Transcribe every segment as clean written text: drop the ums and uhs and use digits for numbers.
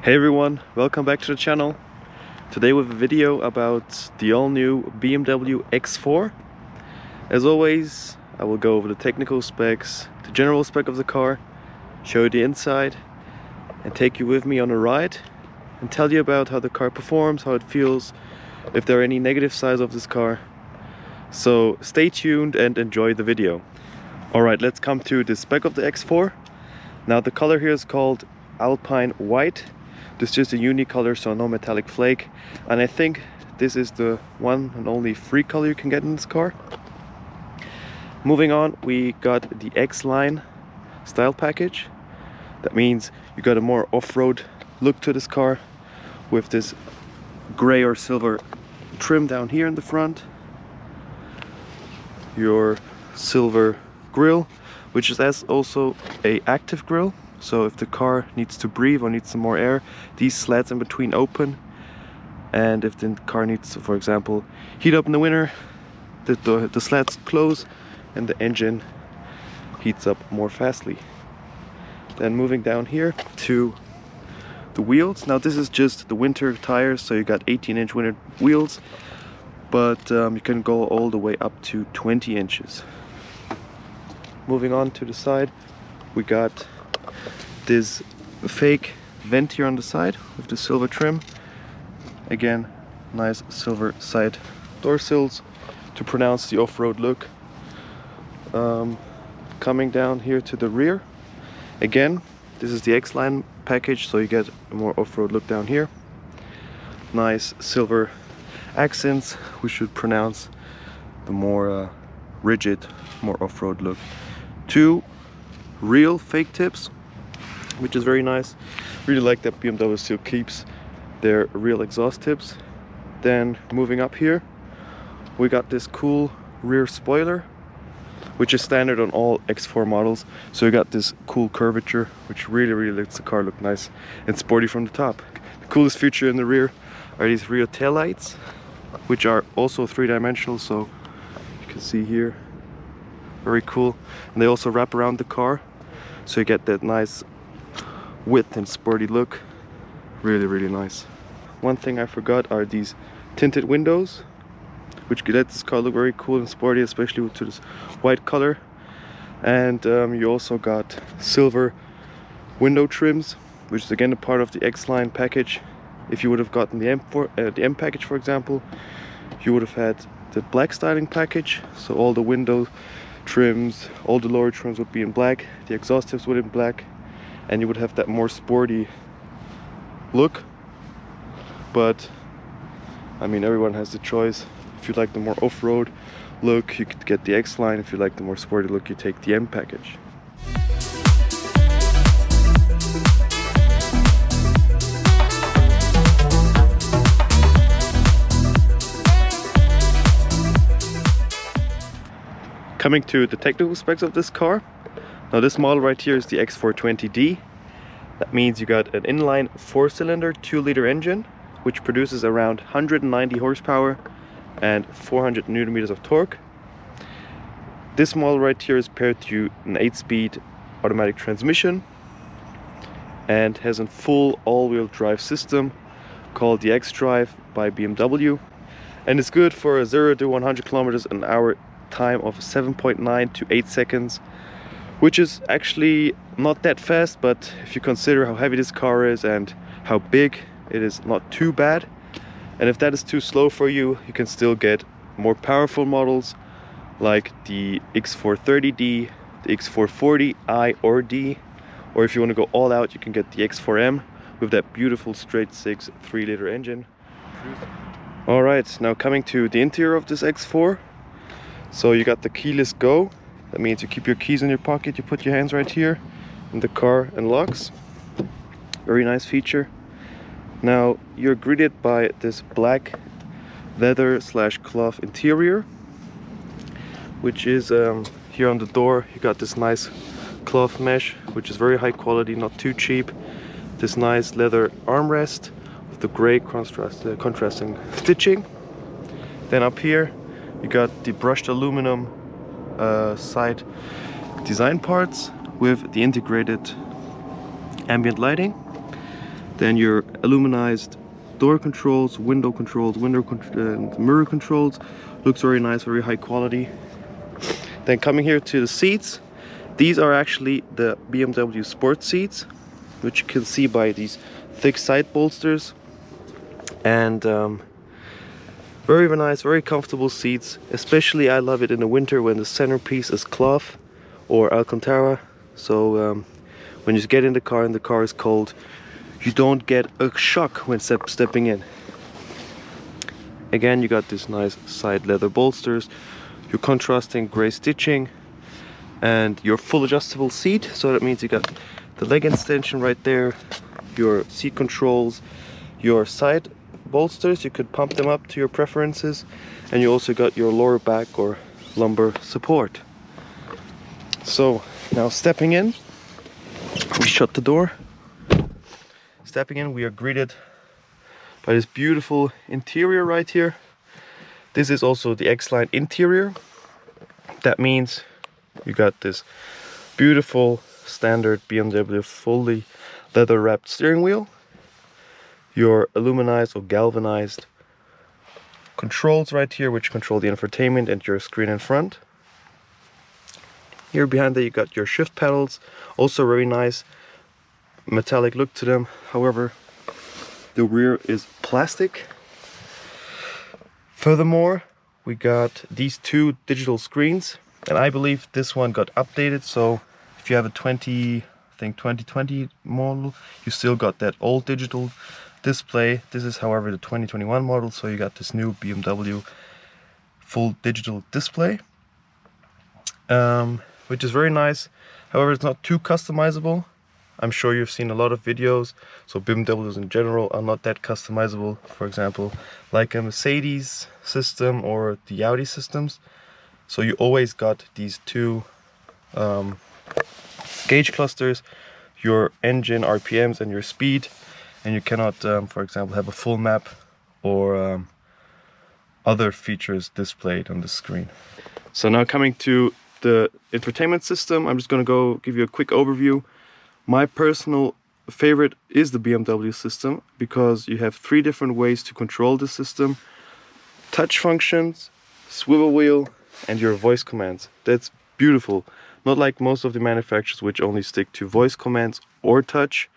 Hey everyone, welcome back to the channel. Today with a video about the all-new BMW X4. As always, I will go over the technical specs, the general spec of the car, show you the inside, and take you with me on a ride and tell you about how the car performs, how it feels, if there are any negative sides of this car. So stay tuned and enjoy the video. Alright, let's come to the spec of the X4. Now the color here is called Alpine White. This is just a unique color, so no metallic flake, and I think this is the one and only free color you can get in this car. Moving on, we got the X-Line style package. That means you got a more off-road look to this car with this gray or silver trim down here in the front, your silver grille, which is also a active grille. So if the car needs to breathe or needs some more air, these slats in between open, and if the car needs to, for example, heat up in the winter, the slats close and the engine heats up more fastly. Then moving down here to the wheels. Now this is just the winter tires, so you got 18-inch winter wheels, but you can go all the way up to 20 inches. Moving on to the side, we got this fake vent here on the side with the silver trim. Again, nice silver side door sills to pronounce the off-road look. Coming down here to the rear, again, this is the X-Line package, so you get a more off-road look down here. Nice silver accents, we should pronounce the more rigid, more off-road look. Two real fake tips, which is very nice. Really like that BMW still keeps their real exhaust tips. Then moving up here, we got this cool rear spoiler, which is standard on all X4 models. So you got this cool curvature, which really lets the car look nice and sporty from the top. The coolest feature in the rear are these rear taillights, which are also three-dimensional, so you can see here, very cool. And they also wrap around the car, so you get that nice width and sporty look. Really nice. One thing I forgot are these tinted windows, which let this car look very cool and sporty, especially to this white color. And you also got silver window trims, which is again a part of the X-Line package. If you would have gotten the M package, for example, you would have had the black styling package, so all the window trims, all the lower trims would be in black, the exhaust tips would be in black, and you would have that more sporty look. But I mean, everyone has the choice. If you like the more off-road look, you could get the X-Line. If you like the more sporty look, you take the M package. Coming to the technical specs of this car. Now this model right here is the X420D. That means you got an inline 4-cylinder 2-liter engine, which produces around 190 horsepower and 400 newton meters of torque. This model right here is paired to an 8-speed automatic transmission and has a full all-wheel drive system called the X-Drive by BMW, and it's good for a 0 to 100 kilometers an hour time of 7.9 to 8 seconds, which is actually not that fast, but if you consider how heavy this car is and how big, it is not too bad. And if that is too slow for you, you can still get more powerful models like the X430D, the X440i or D, or if you want to go all out, you can get the X4M with that beautiful straight 6 3-liter engine. Alright, now coming to the interior of this X4. So you got the keyless go. That means you keep your keys in your pocket, you put your hands right here, and the car unlocks. Very nice feature. Now you're greeted by this black leather / cloth interior, which is here on the door. You got this nice cloth mesh, which is very high quality, not too cheap. This nice leather armrest with the gray contrasting stitching. Then up here you got the brushed aluminum side design parts with the integrated ambient lighting. Then your aluminized door controls, window controls, mirror controls. Looks very nice, very high quality. Then coming here to the seats, these are actually the BMW sport seats, which you can see by these thick side bolsters. And very nice, very comfortable seats. Especially I love it in the winter when the centerpiece is cloth or Alcantara. So when you get in the car and the car is cold, you don't get a shock when stepping in. Again, you got this nice side leather bolsters, your contrasting gray stitching, and your full adjustable seat. So that means you got the leg extension right there, your seat controls, your side bolsters, you could pump them up to your preferences, and you also got your lower back or lumbar support. So now stepping in, we shut the door. Stepping in, we are greeted by this beautiful interior right here. This is also the X-Line interior. That means you got this beautiful standard BMW fully leather wrapped steering wheel, your aluminized or galvanized controls right here, which control the infotainment and your screen in front. Here behind there you got your shift pedals, also very nice metallic look to them. However, the rear is plastic. Furthermore, we got these two digital screens, and I believe this one got updated. So if you have a 2020 model, you still got that old digital display. This is however the 2021 model, so you got this new BMW full digital display, which is very nice. However, it's not too customizable. I'm sure you've seen a lot of videos, so BMWs in general are not that customizable, for example, like a Mercedes system or the Audi systems. So you always got these two gauge clusters, your engine RPMs and your speed, and you cannot, for example, have a full map or other features displayed on the screen. So now coming to the infotainment system, I'm just going to go give you a quick overview. My personal favorite is the BMW system because you have 3 different ways to control the system: touch functions, swivel wheel, and your voice commands. That's beautiful. Not like most of the manufacturers which only stick to voice commands or touch.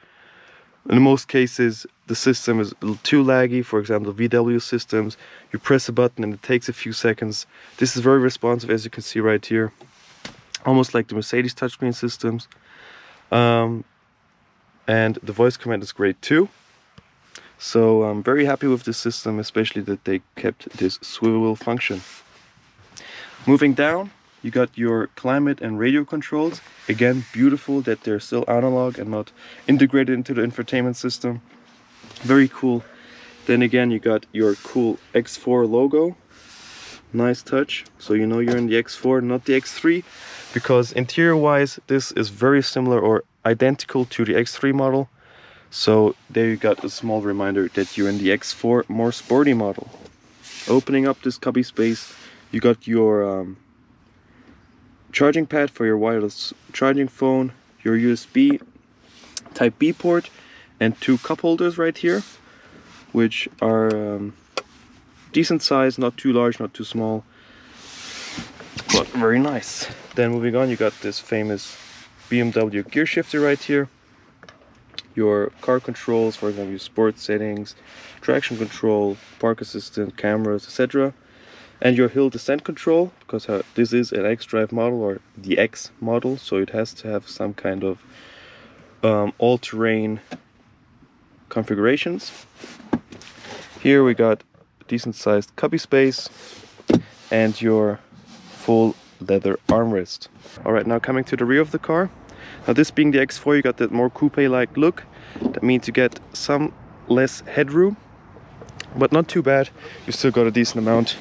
In most cases the system is a little too laggy. For example, VW systems, you press a button and it takes a few seconds. This is very responsive, as you can see right here, almost like the Mercedes touchscreen systems. And the voice command is great too. So I'm very happy with this system, especially that they kept this swivel wheel function. Moving down, you got your climate and radio controls. Again, beautiful that they're still analog and not integrated into the infotainment system. Very cool. Then again, you got your cool X4 logo. Nice touch, so you know you're in the X4, not the X3, because interior wise this is very similar or identical to the X3 model. So there you got a small reminder that you're in the X4 more sporty model. Opening up this cubby space, you got your charging pad for your wireless charging phone, your USB Type B port, and 2 cup holders right here, which are decent size, not too large, not too small, but very nice. Then moving on, you got this famous BMW gear shifter right here, your car controls, for example, your sports settings, traction control, park assistant, cameras, etc. And your hill descent control, because this is an X-Drive model or the X model, so it has to have some kind of all-terrain configurations. Here we got decent sized cubby space and your full leather armrest. Alright, now coming to the rear of the car. Now this being the X4, you got that more coupe-like look. That means you get some less headroom, but not too bad. You still got a decent amount.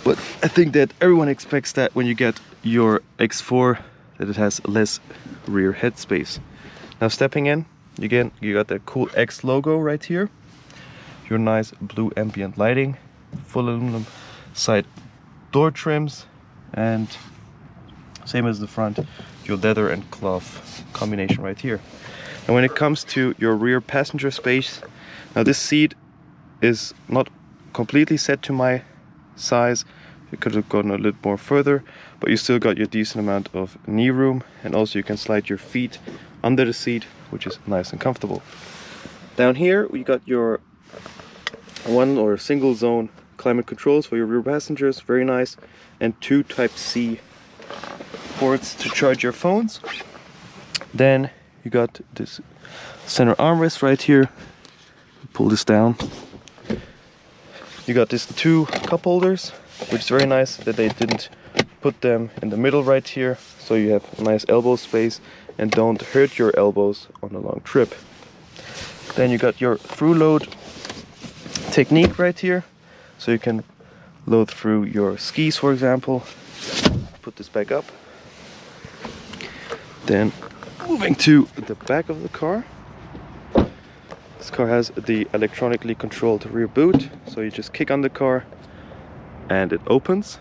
But I think that everyone expects that when you get your X4, that it has less rear headspace. Now stepping in, again, you got that cool X logo right here. Your nice blue ambient lighting, full aluminum side door trims, and same as the front, your leather and cloth combination right here. And when it comes to your rear passenger space, now this seat is not completely set to my size. You could have gone a little more further, but you still got your decent amount of knee room, and also you can slide your feet under the seat, which is nice and comfortable. Down here we got your one or single zone climate controls for your rear passengers, very nice, and 2 Type-C ports to charge your phones. Then you got this center armrest right here. Pull this down. You got these 2 cup holders, which is very nice that they didn't put them in the middle right here, so you have nice elbow space and don't hurt your elbows on a long trip. Then you got your through load technique right here, so you can load through your skis, for example. Put this back up. Then moving to the back of the car. This car has the electronically controlled rear boot, so you just kick on the car and it opens.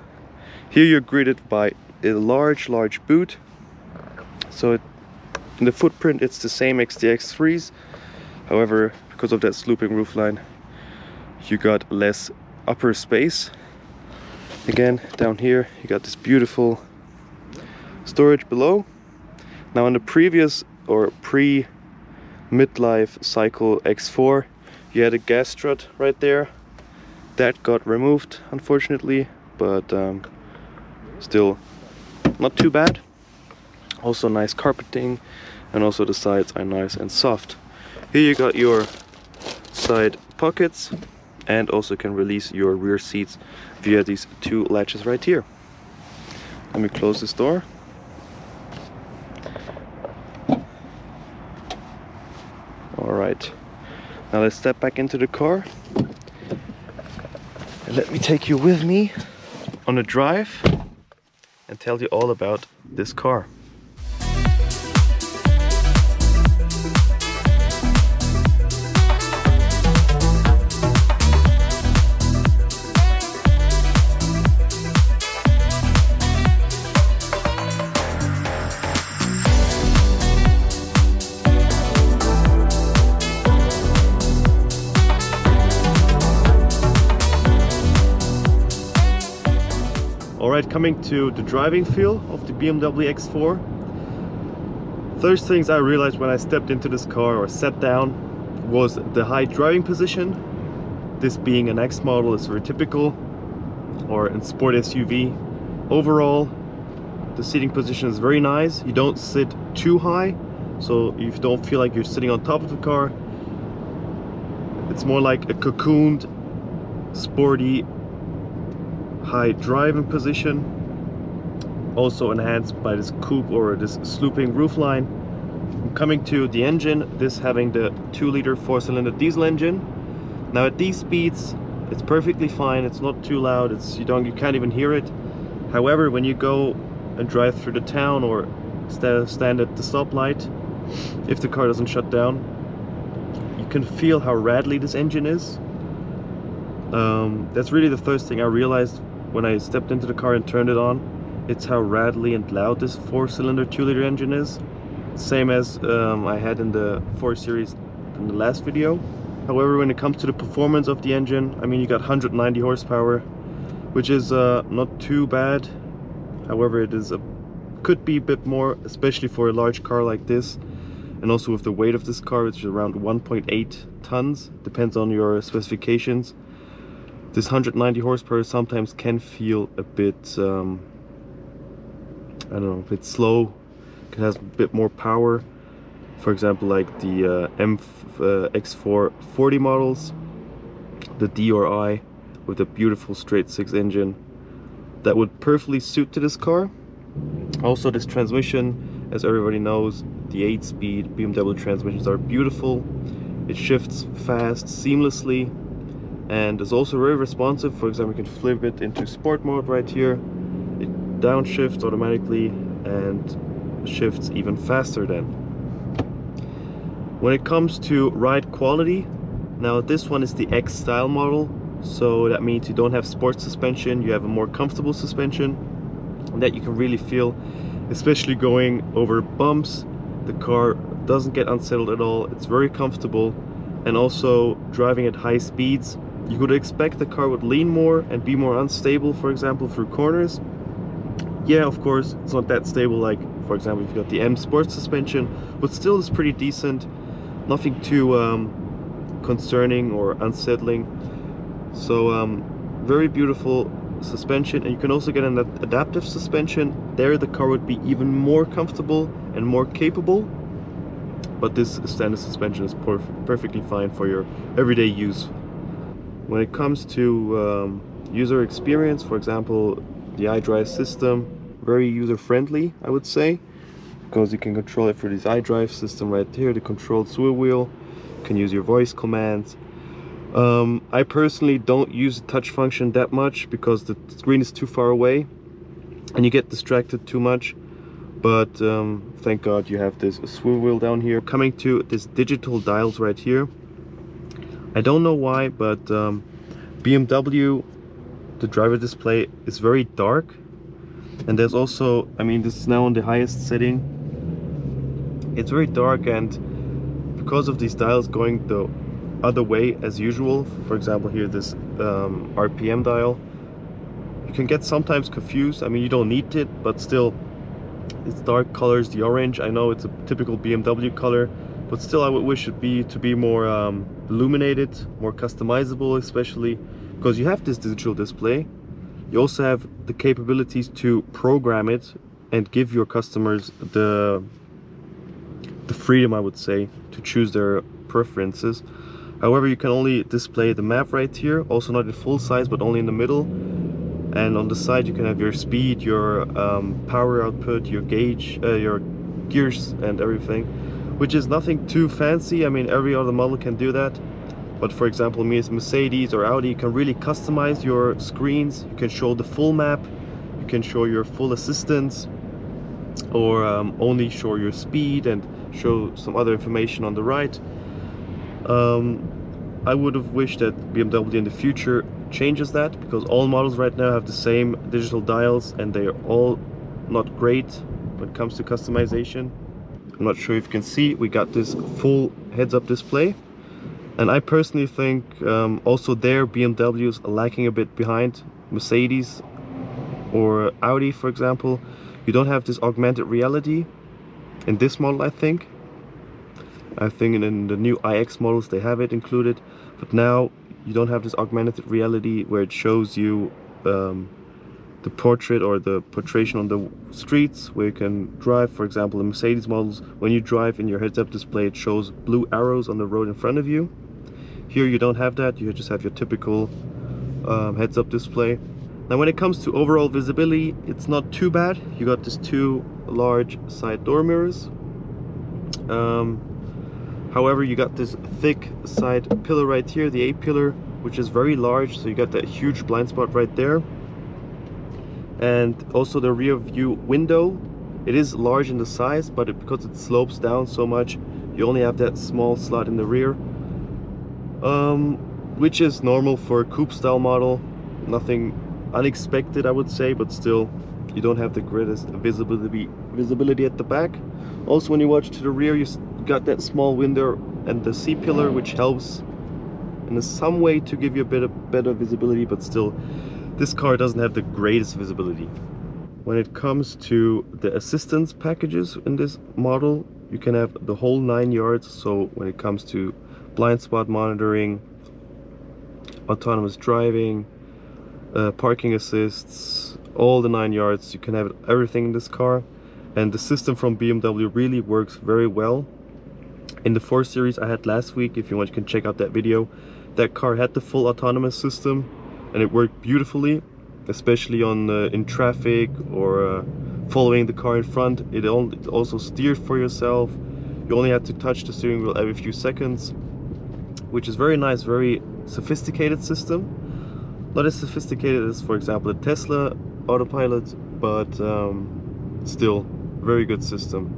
Here you're greeted by a large boot, so in the footprint it's the same as the X3s. However, because of that slooping roofline, you got less upper space. Again, down here you got this beautiful storage below. Now in the previous or pre-midlife cycle X4, you had a gas strut right there. That got removed, unfortunately, but still not too bad. Also nice carpeting, and also the sides are nice and soft. Here you got your side pockets, and also can release your rear seats via these 2 latches right here. Let me close this door. Alright, now let's step back into the car and let me take you with me on a drive and tell you all about this car. Alright, coming to the driving feel of the BMW X4. First things I realized when I stepped into this car or sat down was the high driving position. This being an X model is very typical, or in sport SUV. Overall, the seating position is very nice. You don't sit too high, so you don't feel like you're sitting on top of the car. It's more like a cocooned, sporty, high driving position, also enhanced by this coupe or this slooping roofline. Coming to the engine, this having the 2-liter 4-cylinder diesel engine. Now at these speeds it's perfectly fine, it's not too loud, you can't even hear it. However, when you go and drive through the town or stand at the stoplight, if the car doesn't shut down, you can feel how rattly this engine is. That's really the first thing I realized when I stepped into the car and turned it on. It's how rattly and loud this 4-cylinder 2-liter engine is. Same as I had in the 4 Series in the last video. However, when it comes to the performance of the engine, I mean, you got 190 horsepower, which is not too bad. However, it is could be a bit more, especially for a large car like this, and also with the weight of this car, which is around 1.8 tons, depends on your specifications. This 190 horsepower sometimes can feel a bit, I don't know, a bit slow. It has a bit more power. For example, like the X4 40 models, the D or I, with a beautiful straight 6 engine that would perfectly suit to this car. Also, this transmission, as everybody knows, the 8-speed BMW transmissions are beautiful. It shifts fast, seamlessly, and is also very responsive. For example, you can flip it into sport mode right here. It downshifts automatically and shifts even faster then. When it comes to ride quality, now this one is the X style model, so that means you don't have sport suspension, you have a more comfortable suspension that you can really feel, especially going over bumps. The car doesn't get unsettled at all. It's very comfortable, and also driving at high speeds, you could expect the car would lean more and be more unstable, for example, through corners. Yeah, of course, it's not that stable like, for example, if you got the M Sport suspension, but still it's pretty decent. Nothing too concerning or unsettling. So very beautiful suspension, and you can also get an adaptive suspension. There the car would be even more comfortable and more capable, but this standard suspension is perfectly fine for your everyday use. When it comes to user experience, for example, the iDrive system, very user-friendly, I would say, because you can control it through this iDrive system right here, the controlled wheel wheel. You can use your voice commands. I personally don't use the touch function that much because the screen is too far away and you get distracted too much. But thank God you have this swivel wheel down here. Coming to this digital dials right here, I don't know why, but BMW, the driver display is very dark, and there's also, I mean, this is now on the highest setting. It's very dark, and because of these dials going the other way as usual, for example here this RPM dial, you can get sometimes confused. I mean, you don't need it, but still, it's dark colors, the orange. I know it's a typical BMW color, but still I would wish it to be more illuminated, more customizable, especially because you have this digital display. You also have the capabilities to program it and give your customers the freedom, I would say, to choose their preferences. However, you can only display the map right here, also not in full size, but only in the middle. And on the side you can have your speed, your power output, your gauge, your gears and everything, which is nothing too fancy. I mean, every other model can do that. But for example, Mercedes or Audi, you can really customize your screens. You can show the full map, you can show your full assistance, or only show your speed and show some other information on the right. I would have wished that BMW in the future changes that, because all models right now have the same digital dials and they are all not great when it comes to customization. I'm not sure if you can see, we got this full heads-up display, and I personally think also there BMW is lacking a bit behind Mercedes or Audi, for example. You don't have this augmented reality in this model. I think in the new iX models they have it included, but now you don't have this augmented reality where it shows you the portrait or the portrayal on the streets where you can drive. For example, in Mercedes models, when you drive in your heads-up display, it shows blue arrows on the road in front of you. Here you don't have that, you just have your typical heads-up display. Now when it comes to overall visibility, it's not too bad. You got these two large side door mirrors. However, you got this thick side pillar right here, the A-pillar, which is very large, so you got that huge blind spot right there. And also the rear view window, it is large in the size, but because it slopes down so much, you only have that small slot in the rear, which is normal for a coupe style model. Nothing unexpected, I would say, but still, you don't have the greatest visibility at the back. Also, when you watch to the rear, you got that small window and the C-pillar, which helps in some way to give you a bit of better visibility, but still, this car doesn't have the greatest visibility. When it comes to the assistance packages in this model, you can have the whole 9 yards. So when it comes to blind spot monitoring, autonomous driving, parking assists, all the 9 yards, you can have everything in this car. And the system from BMW really works very well. In the 4 Series I had last week, if you want, you can check out that video. That car had the full autonomous system and it worked beautifully, especially on in traffic or following the car in front. It also steered for yourself. You only had to touch the steering wheel every few seconds, which is very nice, very sophisticated system. Not as sophisticated as, for example, the Tesla Autopilot, but still very good system.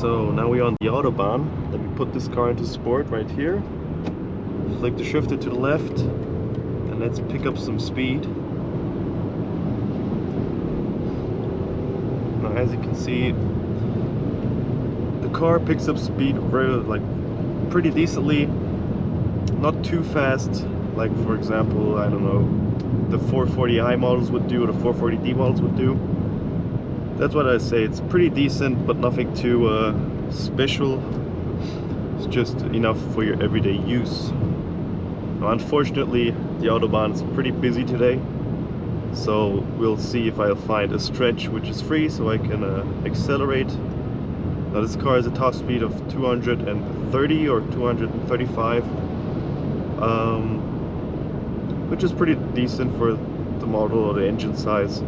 So now we're on the Autobahn. Let me put this car into sport right here. Flick the shifter to the left and let's pick up some speed. Now as you can see, the the car, picks up speed pretty decently, not too fast, like for example, I don't know, the 440i models would do, or the 440d models would do. That's what I say. It's pretty decent, but nothing too special. It's just enough for your everyday use. Now, unfortunately, the Autobahn is pretty busy today, so we'll see if I'll find a stretch which is free so I can accelerate. Now this car has a top speed of 230 or 235, which is pretty decent for the model or the engine size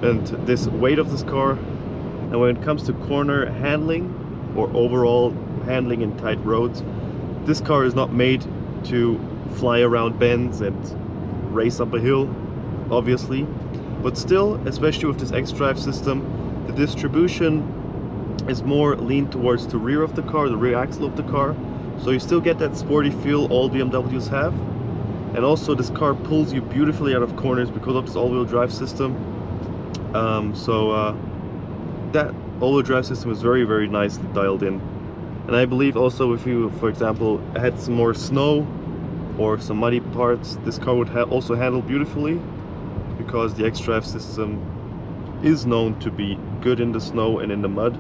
and this weight of this car. And when it comes to corner handling or overall handling in tight roads, this car is not made to fly around bends and race up a hill, obviously, but still, especially with this X-Drive system, the distribution is more leaned towards the rear of the car, the rear axle of the car, so you still get that sporty feel all BMWs have. And also this car pulls you beautifully out of corners because of this all-wheel drive system. That all-wheel drive system is very, very nicely dialed in. And I believe also if you, for example, had some more snow or some muddy parts, this car would also handle beautifully, because the X-Drive system is known to be good in the snow and in the mud,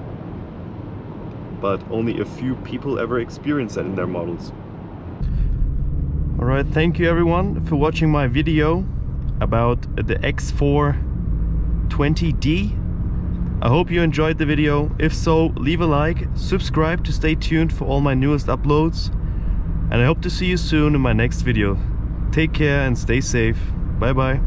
but only a few people ever experience that in their models. Alright, thank you everyone for watching my video about the X4 20D. I hope you enjoyed the video. If so, leave a like, subscribe to stay tuned for all my newest uploads, and I hope to see you soon in my next video. Take care and stay safe. Bye bye.